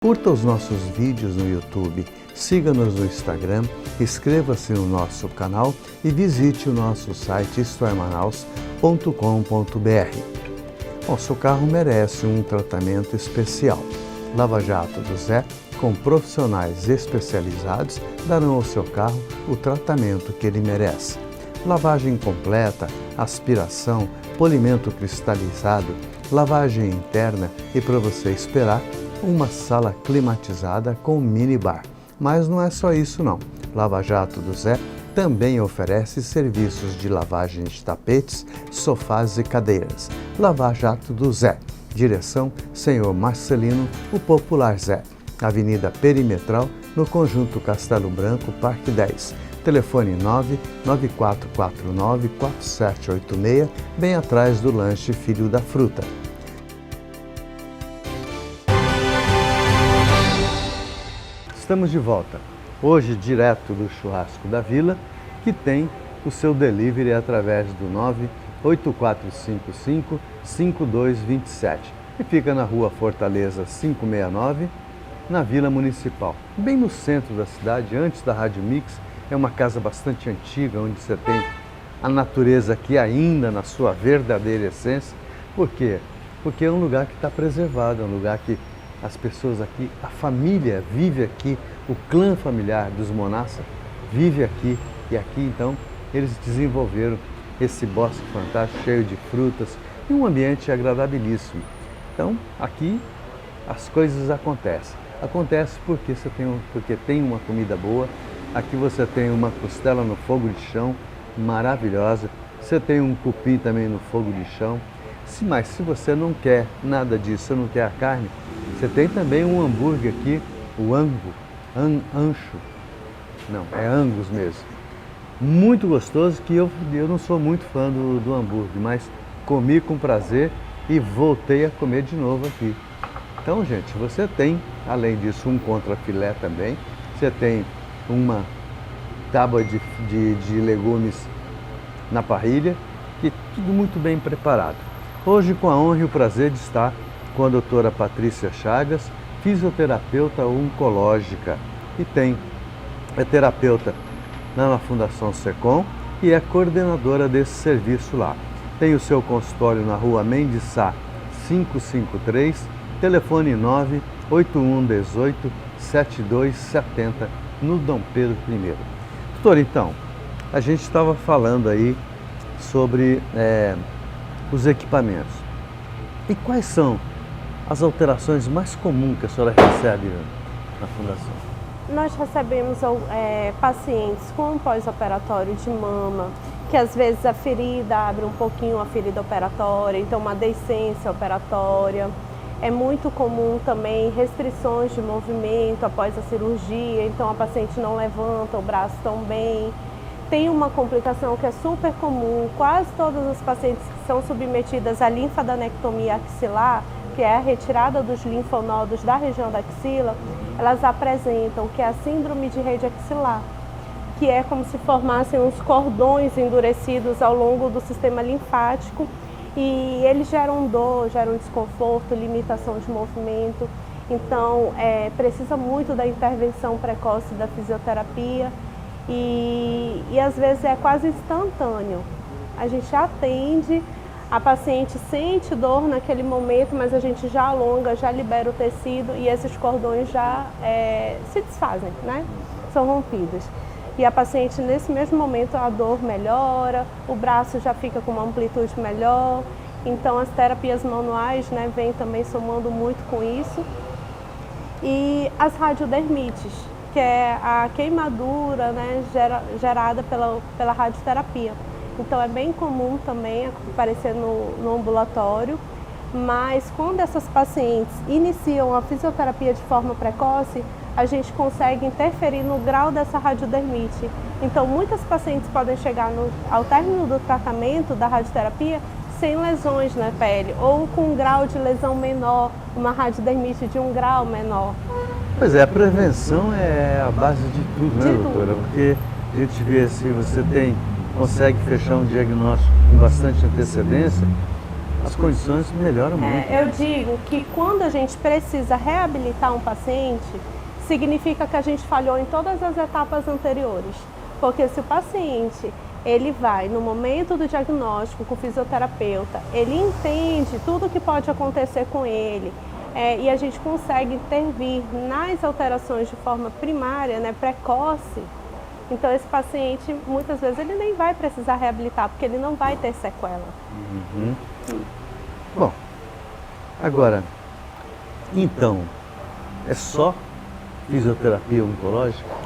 Curta os nossos vídeos no YouTube, siga-nos no Instagram, inscreva-se no nosso canal e visite o nosso site istoemanaus.com.br. Bom, seu carro merece um tratamento especial. Lava Jato do Zé, com profissionais especializados, darão ao seu carro o tratamento que ele merece. Lavagem completa, aspiração, polimento cristalizado, lavagem interna e, para você esperar, uma sala climatizada com minibar. Mas não é só isso não. Lava Jato do Zé também oferece serviços de lavagem de tapetes, sofás e cadeiras. Lava Jato do Zé. Direção Senhor Marcelino, o Popular Zé. Avenida Perimetral, no Conjunto Castelo Branco, Parque 10. Telefone 99449-4786, bem atrás do lanche Filho da Fruta. Estamos de volta, hoje direto do Churrasco da Vila, que tem o seu delivery através do 98455-5227 e fica na Rua Fortaleza 569, na Vila Municipal, bem no centro da cidade, antes da Rádio Mix. É uma casa bastante antiga, onde você tem a natureza aqui ainda na sua verdadeira essência. Por quê? Porque é um lugar que está preservado, é um lugar que as pessoas aqui, a família vive aqui, o clã familiar dos Monassa vive aqui. E aqui, então, eles desenvolveram esse bosque fantástico, cheio de frutas e um ambiente agradabilíssimo. Então, aqui as coisas acontecem. Acontece porque tem uma comida boa. Aqui você tem uma costela no fogo de chão, maravilhosa. Você tem um cupim também no fogo de chão. Mas se você não quer nada disso, você não quer a carne, você tem também um hambúrguer aqui, o ancho. Não, é Angus mesmo. Muito gostoso, que eu não sou muito fã do hambúrguer, mas comi com prazer e voltei a comer de novo aqui. Então, gente, você tem, além disso, um contrafilé também. Você tem uma tábua de legumes na parrilha, que tudo muito bem preparado. Hoje, com a honra e o prazer de estar com a doutora Patrícia Chagas, fisioterapeuta oncológica, e é terapeuta na Fundação Secom e é coordenadora desse serviço lá. Tem o seu consultório na Rua Mendes Sá 553, telefone 98118-7270, no Dom Pedro I. Doutor, então, a gente estava falando aí sobre os equipamentos. E quais são as alterações mais comuns que a senhora recebe na Fundação? Nós recebemos pacientes com pós-operatório de mama, que às vezes a ferida abre um pouquinho a ferida operatória, então uma deiscência operatória. É muito comum também restrições de movimento após a cirurgia, então a paciente não levanta o braço tão bem. Tem uma complicação que é super comum, quase todas as pacientes que são submetidas à linfadenectomia axilar, que é a retirada dos linfonodos da região da axila, elas apresentam, que é a síndrome de rede axilar, que é como se formassem uns cordões endurecidos ao longo do sistema linfático, e eles geram dor, geram desconforto, limitação de movimento. Então, precisa muito da intervenção precoce da fisioterapia e às vezes é quase instantâneo. A gente atende, a paciente sente dor naquele momento, mas a gente já alonga, já libera o tecido e esses cordões já se desfazem, né? São rompidos. E a paciente, nesse mesmo momento, a dor melhora, o braço já fica com uma amplitude melhor. Então, as terapias manuais, né, vêm também somando muito com isso. E as radiodermites, que é a queimadura, né, gerada pela radioterapia. Então, é bem comum também aparecer no ambulatório. Mas, quando essas pacientes iniciam a fisioterapia de forma precoce, a gente consegue interferir no grau dessa radiodermite. Então, muitas pacientes podem chegar ao término do tratamento da radioterapia sem lesões na pele, ou com um grau de lesão menor, uma radiodermite de um grau menor. Pois é, a prevenção é a base de tudo, né, doutora? Porque a gente vê se você consegue fechar um diagnóstico com bastante antecedência, as condições melhoram muito. Eu digo que quando a gente precisa reabilitar um paciente, significa que a gente falhou em todas as etapas anteriores. Porque se o paciente ele vai no momento do diagnóstico com o fisioterapeuta, ele entende tudo o que pode acontecer com ele, e a gente consegue intervir nas alterações de forma primária, né, precoce. Então esse paciente, muitas vezes, ele nem vai precisar reabilitar, porque ele não vai ter sequela. Uhum. Bom, agora, então, é só fisioterapia oncológica?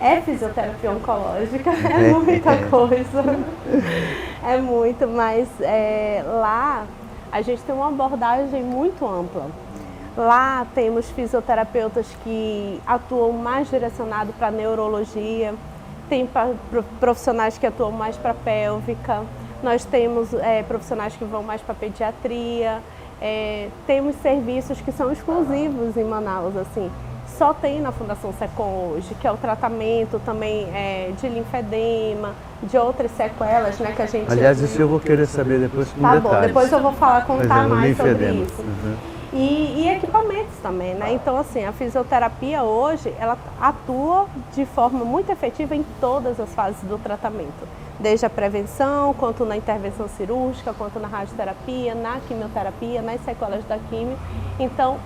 É fisioterapia oncológica, é muita coisa, é muito, mas lá a gente tem uma abordagem muito ampla. Lá temos fisioterapeutas que atuam mais direcionado para neurologia, tem profissionais que atuam mais para pélvica, nós temos profissionais que vão mais para pediatria, temos serviços que são exclusivos em Manaus, assim. Só tem na Fundação SECOM hoje, que é o tratamento também de linfedema, de outras sequelas, né, que a gente... Aliás, isso eu vou querer saber depois com detalhes. Tá bom, depois eu vou contar mais sobre linfedema. isso. Uhum. E equipamentos também, né? Então, assim, a fisioterapia hoje, ela atua de forma muito efetiva em todas as fases do tratamento. Desde a prevenção, quanto na intervenção cirúrgica, quanto na radioterapia, na quimioterapia, nas sequelas da quimio. Então,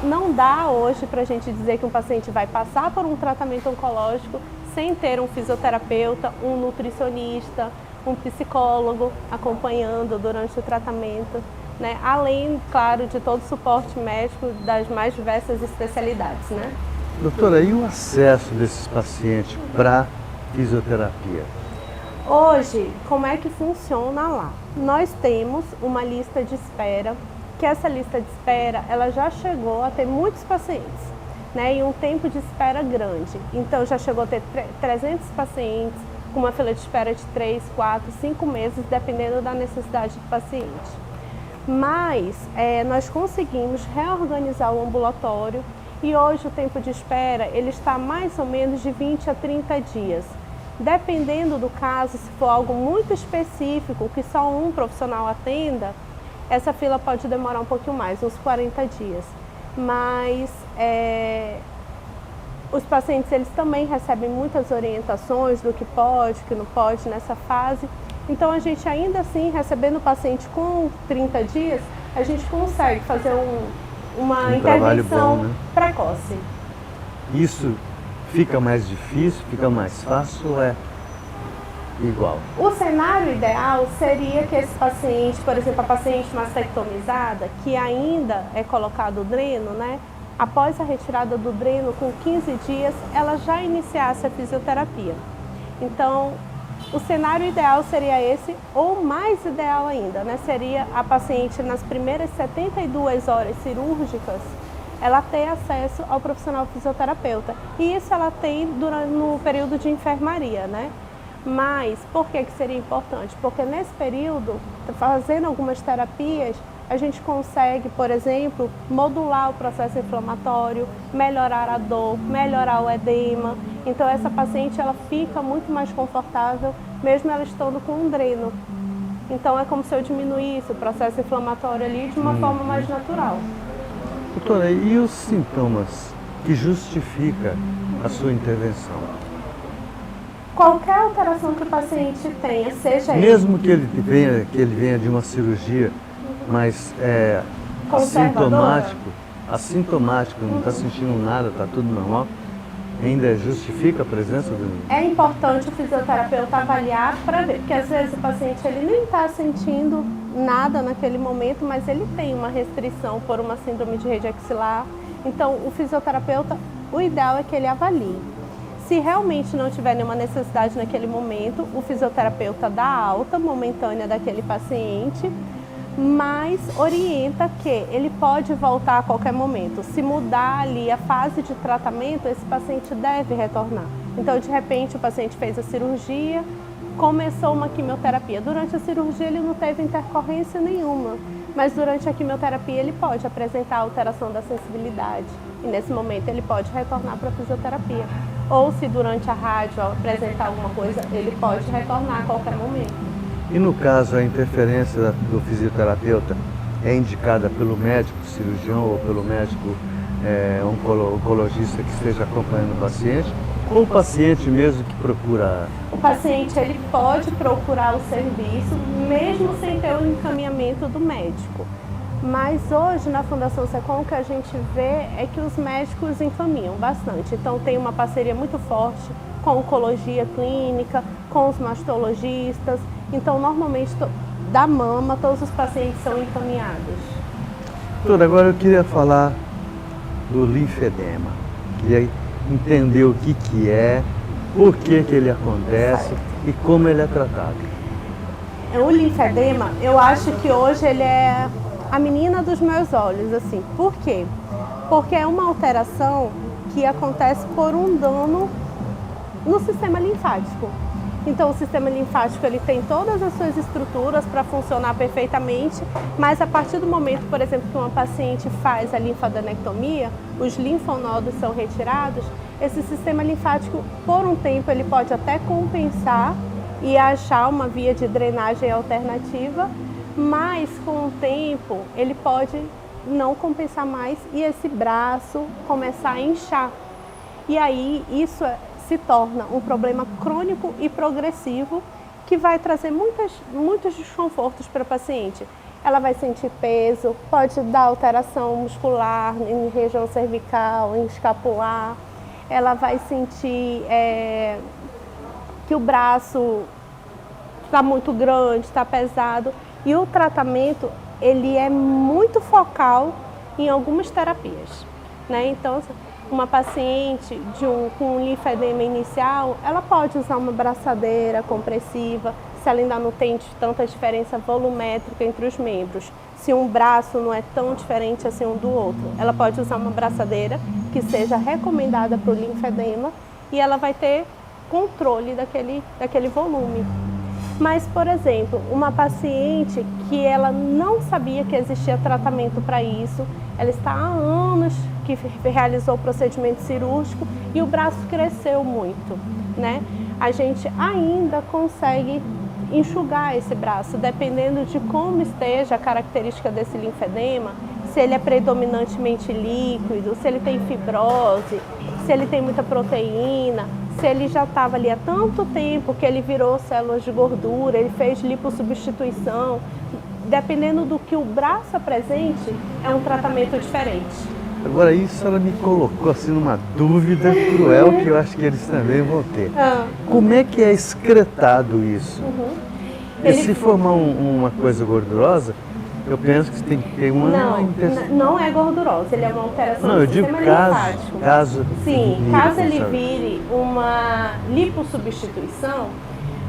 não dá hoje para a gente dizer que um paciente vai passar por um tratamento oncológico sem ter um fisioterapeuta, um nutricionista, um psicólogo acompanhando durante o tratamento, né? Além, claro, de todo o suporte médico das mais diversas especialidades, né? Doutora, e o acesso desses pacientes para fisioterapia? Hoje, como é que funciona lá? Nós temos uma lista de espera, que essa lista de espera, ela já chegou a ter muitos pacientes, né, e um tempo de espera grande. Então, já chegou a ter 300 pacientes, com uma fila de espera de 3, 4, 5 meses, dependendo da necessidade do paciente. Mas, nós conseguimos reorganizar o ambulatório e hoje o tempo de espera, ele está mais ou menos de 20 a 30 dias. Dependendo do caso, se for algo muito específico, que só um profissional atenda, essa fila pode demorar um pouquinho mais, uns 40 dias. Mas os pacientes, eles também recebem muitas orientações do que pode, que não pode nessa fase. Então, a gente ainda assim, recebendo o paciente com 30 dias, a gente consegue fazer uma intervenção bom, né? precoce. Isso fica mais difícil, fica mais fácil ou é igual? O cenário ideal seria que esse paciente, por exemplo, a paciente mastectomizada, que ainda é colocado o dreno, né? Após a retirada do dreno, com 15 dias, ela já iniciasse a fisioterapia. Então, o cenário ideal seria esse, ou mais ideal ainda, né? Seria a paciente, nas primeiras 72 horas cirúrgicas, ela ter acesso ao profissional fisioterapeuta. E isso ela tem no período de enfermaria, né? Mas, por que seria importante? Porque nesse período, fazendo algumas terapias, a gente consegue, por exemplo, modular o processo inflamatório, melhorar a dor, melhorar o edema. Então, essa paciente, ela fica muito mais confortável, mesmo ela estando com um dreno. Então, é como se eu diminuísse o processo inflamatório ali de uma forma mais natural. Doutora, e os sintomas que justificam a sua intervenção? Qualquer alteração que o paciente tenha, seja mesmo que ele venha de uma cirurgia, mas assintomático, não está sentindo nada, está tudo normal, ainda justifica a presença do... É importante o fisioterapeuta avaliar para ver, porque às vezes o paciente ele nem está sentindo nada naquele momento, mas ele tem uma restrição por uma síndrome de rede axilar. Então, o fisioterapeuta, o ideal é que ele avalie. Se realmente não tiver nenhuma necessidade naquele momento, o fisioterapeuta dá alta momentânea daquele paciente, mas orienta que ele pode voltar a qualquer momento. Se mudar ali a fase de tratamento, esse paciente deve retornar. Então, de repente, o paciente fez a cirurgia, começou uma quimioterapia. Durante a cirurgia, ele não teve intercorrência nenhuma, mas durante a quimioterapia, ele pode apresentar alteração da sensibilidade. E nesse momento, ele pode retornar para a fisioterapia. Ou se durante a rádio apresentar alguma coisa, ele pode retornar a qualquer momento. E no caso, a interferência do fisioterapeuta é indicada pelo médico cirurgião ou pelo médico oncologista que esteja acompanhando o paciente, ou o paciente mesmo que procura? O paciente ele pode procurar o serviço mesmo sem ter o encaminhamento do médico. Mas hoje na Fundação SECOM o que a gente vê é que os médicos encaminham bastante. Então tem uma parceria muito forte com a oncologia clínica, com os mastologistas. Então normalmente da mama todos os pacientes são encaminhados. Doutora, agora eu queria falar do linfedema. Queria entender o que é, por que ele acontece e como ele é tratado. O linfedema, eu acho que hoje ele é a menina dos meus olhos, assim. Por quê? Porque é uma alteração que acontece por um dano no sistema linfático. Então o sistema linfático ele tem todas as suas estruturas para funcionar perfeitamente, mas a partir do momento, por exemplo, que uma paciente faz a linfadenectomia, os linfonodos são retirados, esse sistema linfático, por um tempo, ele pode até compensar e achar uma via de drenagem alternativa, mas com o tempo ele pode não compensar mais e esse braço começar a inchar. E aí isso se torna um problema crônico e progressivo que vai trazer muitos desconfortos para a paciente. Ela vai sentir peso, pode dar alteração muscular em região cervical, em escapular. Ela vai sentir que o braço está muito grande, está pesado. E o tratamento ele é muito focal em algumas terapias, né? Então, uma paciente com um linfedema inicial, ela pode usar uma braçadeira compressiva, se ela ainda não tem tanta diferença volumétrica entre os membros. Se um braço não é tão diferente assim um do outro, ela pode usar uma braçadeira que seja recomendada para o linfedema e ela vai ter controle daquele volume. Mas, por exemplo, uma paciente que ela não sabia que existia tratamento para isso, ela está há anos que realizou o procedimento cirúrgico e o braço cresceu muito, né? A gente ainda consegue enxugar esse braço, dependendo de como esteja a característica desse linfedema, se ele é predominantemente líquido, se ele tem fibrose, se ele tem muita proteína, se ele já estava ali há tanto tempo que ele virou células de gordura, ele fez lipossubstituição. Dependendo do que o braço apresente, é um tratamento diferente. Agora isso ela me colocou assim numa dúvida cruel que eu acho que eles também vão ter. Como é que é excretado isso? E se formar uma coisa gordurosa, eu penso que tem que ter uma... Não é gordurosa, ele é uma alteração do sistema linfático. Caso ele vire uma lipossubstituição,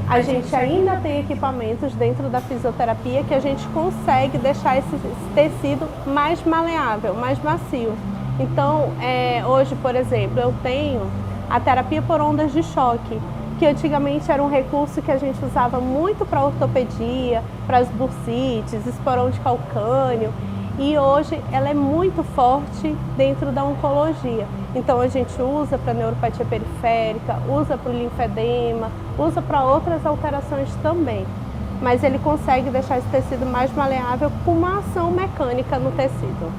a gente ainda tem equipamentos dentro da fisioterapia que a gente consegue deixar esse tecido mais maleável, mais macio. Então, hoje, por exemplo, eu tenho a terapia por ondas de choque, que antigamente era um recurso que a gente usava muito para ortopedia, para as bursites, esporão de calcânio, e hoje ela é muito forte dentro da oncologia. Então a gente usa para neuropatia periférica, usa para o linfedema, usa para outras alterações também. Mas ele consegue deixar esse tecido mais maleável com uma ação mecânica no tecido.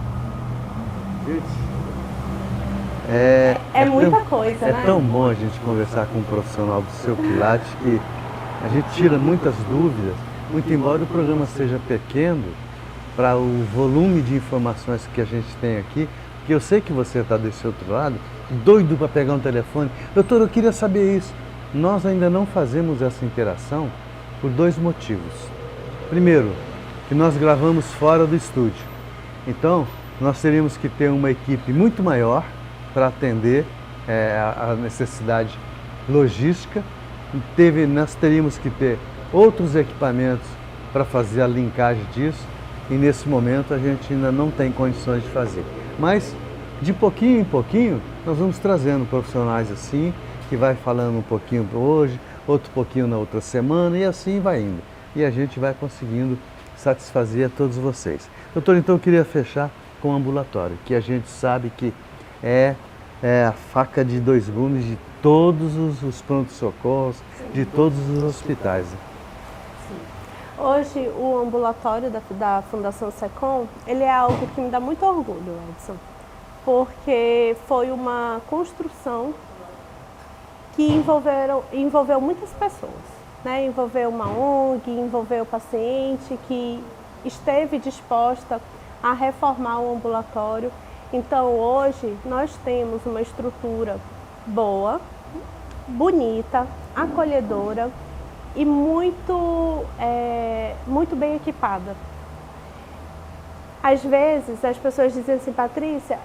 É muita coisa, né? É tão bom a gente conversar com um profissional do seu Pilates que a gente tira muitas dúvidas, muito embora o programa seja pequeno para o volume de informações que a gente tem aqui, porque eu sei que você está desse outro lado, doido para pegar um telefone. Doutor, eu queria saber isso. Nós ainda não fazemos essa interação por dois motivos. Primeiro, que nós gravamos fora do estúdio. Então, nós teríamos que ter uma equipe muito maior para atender a necessidade logística. Nós teríamos que ter outros equipamentos para fazer a linkagem disso e nesse momento a gente ainda não tem condições de fazer. Mas de pouquinho em pouquinho nós vamos trazendo profissionais assim, que vai falando um pouquinho hoje, outro pouquinho na outra semana e assim vai indo. E a gente vai conseguindo satisfazer a todos vocês. Doutor, então eu queria fechar com o ambulatório, que a gente sabe que é a faca de dois gumes de todos os pronto-socorros, de todos os hospitais. Sim. Hoje, o ambulatório da Fundação SECOM, ele é algo que me dá muito orgulho, Edson, porque foi uma construção que envolveu muitas pessoas, né? Envolveu uma ONG, envolveu o paciente que esteve disposta a reformar o ambulatório. Então, hoje, nós temos uma estrutura boa, bonita, acolhedora e muito bem equipada. Às vezes as pessoas dizem assim, Patrícia,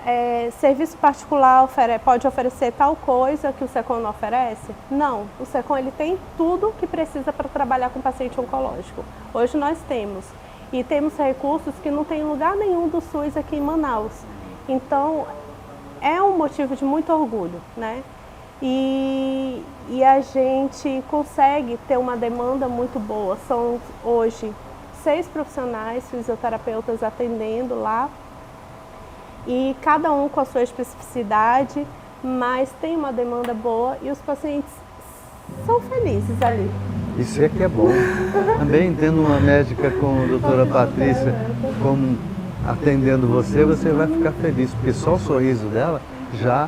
serviço particular pode oferecer tal coisa que o SECOM não oferece? Não, o SECOM ele tem tudo que precisa para trabalhar com paciente oncológico. Hoje nós temos, e temos recursos que não tem lugar nenhum do SUS aqui em Manaus. Então é um motivo de muito orgulho, né? E a gente consegue ter uma demanda muito boa. São hoje 6 profissionais fisioterapeutas atendendo lá e cada um com a sua especificidade, mas tem uma demanda boa e os pacientes são felizes ali. Isso é que é bom. Também tendo uma médica como a doutora Patrícia como atendendo você vai ficar feliz, porque só o sorriso dela já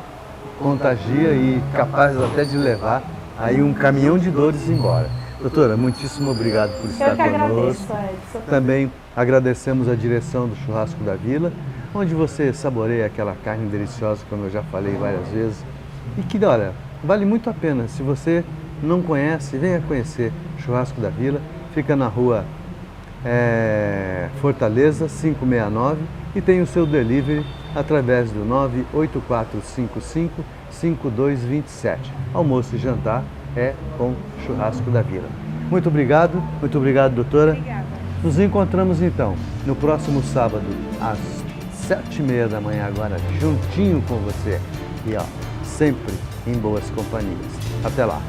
contagia e capaz até de levar aí um caminhão de dores embora. Doutora, muitíssimo obrigado por estar conosco. Agradeço, Edson. Também agradecemos a direção do Churrasco da Vila, onde você saboreia aquela carne deliciosa, como eu já falei várias vezes. E que, olha, vale muito a pena. Se você não conhece, venha conhecer Churrasco da Vila. Fica na rua Fortaleza 569 e tem o seu delivery através do 98455-5227. Almoço e jantar é com Churrasco da Vila. Muito obrigado, doutora. Obrigada. Nos encontramos então no próximo sábado às 7h30 da manhã agora, juntinho com você. E ó, sempre em boas companhias. Até lá.